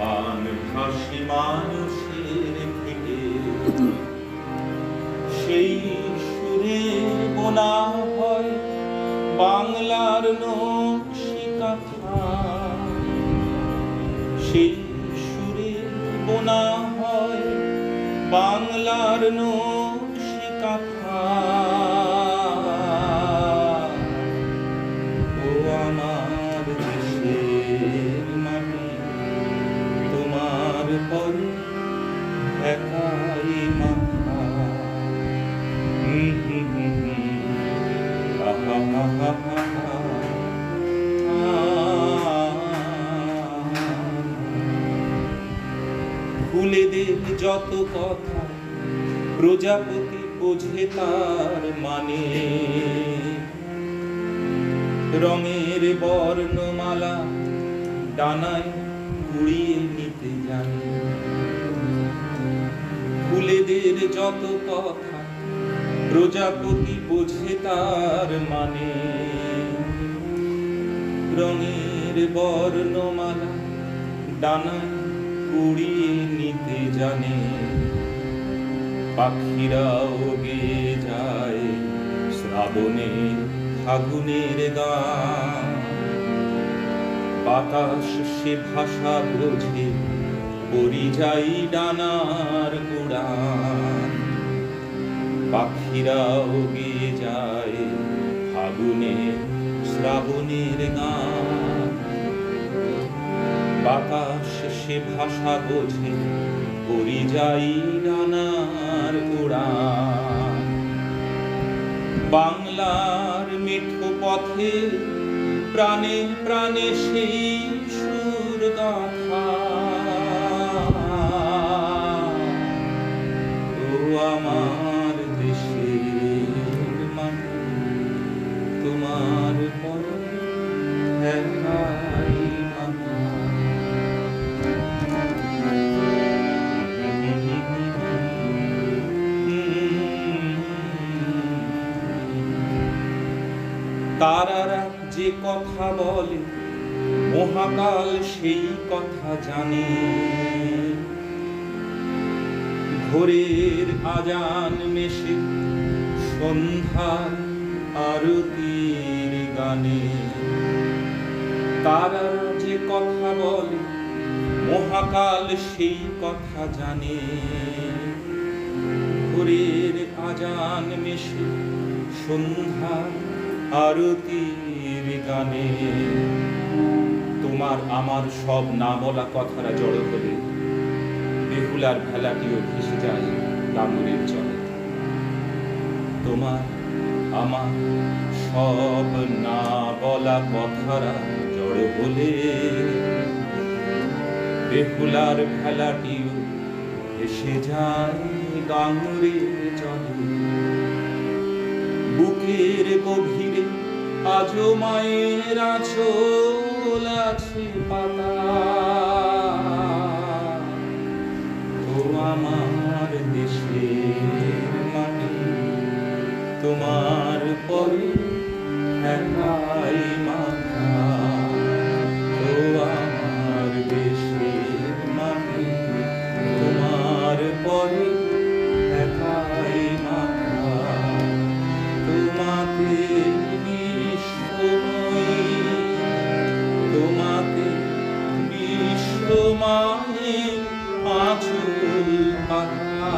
গান ভাসি মানুষের থেকে, সেই সুরে বোনা হয় বাংলার নকশি কাঁথা, সেই সুরে বোনা হয় বাংলার নকশি কাঁথা। ও আমার দেশের মাটি, তোমার পরে একাই মাথা। ফুলেদের যত কথা প্রজাপতি বোঝে তার মানে, রঙের বর্ণমালা ডানায় কুড়িয়ে নিতে জানে। ফুলেদের যত কথা প্রজাপতি বোঝে তার মানে, রঙের বর্ণমালা ডানায় কুড়িয়ে নিতে জানে। পাখিরাও গেয়ে যায় শ্রাবণের ফাগুনের গান, বাতাস সে ভাষা বোঝে পরিযায়ী ডানার উড়ান। পাখিরাও গেয়ে যায় ফাগুনের শ্রাবণের গান, বাতাস সে ভাষা বোঝে পরিযায়ী ডানার উড়ান। বাংলার মিঠো পথে প্রাণে প্রাণে সেই সুর গাথা। ও আমার দেশের মাটি, তোমার পরে একাই মাথা। তারারা যে কথা বলে মহাকাল সেই কথা জানে। ভোরের আজান মেশে সন্ধ্যার আরতির গানে। তারারা যে কথা বলে মহাকাল সেই কথা জানে। ভোরের আজান মেশে সন্ধ্যার আরতির গানে। তোমার আমার সব না বলা কথারা জড়ো হলে বেহুলার ভেলাটিও ভেসে যায় ডাঙরের জলে। তোমার আমার সব না বলা কথারা জড়ো হলে বেহুলার ভেলাটিও ভেসে যায় ডাঙরের জলে। বুকের গভীরে আজো মায়ের আঁচল আছে পাতা। ও আমার দেশের মাটি, তোমার পরে একাই মাথা। ও আমার দেশের মাটি, তোমার পরে একাই মাথা। তোমাতে বিশ্বময়ী, তোমাতে বিশ্বমায়ের আঁচল পাতা।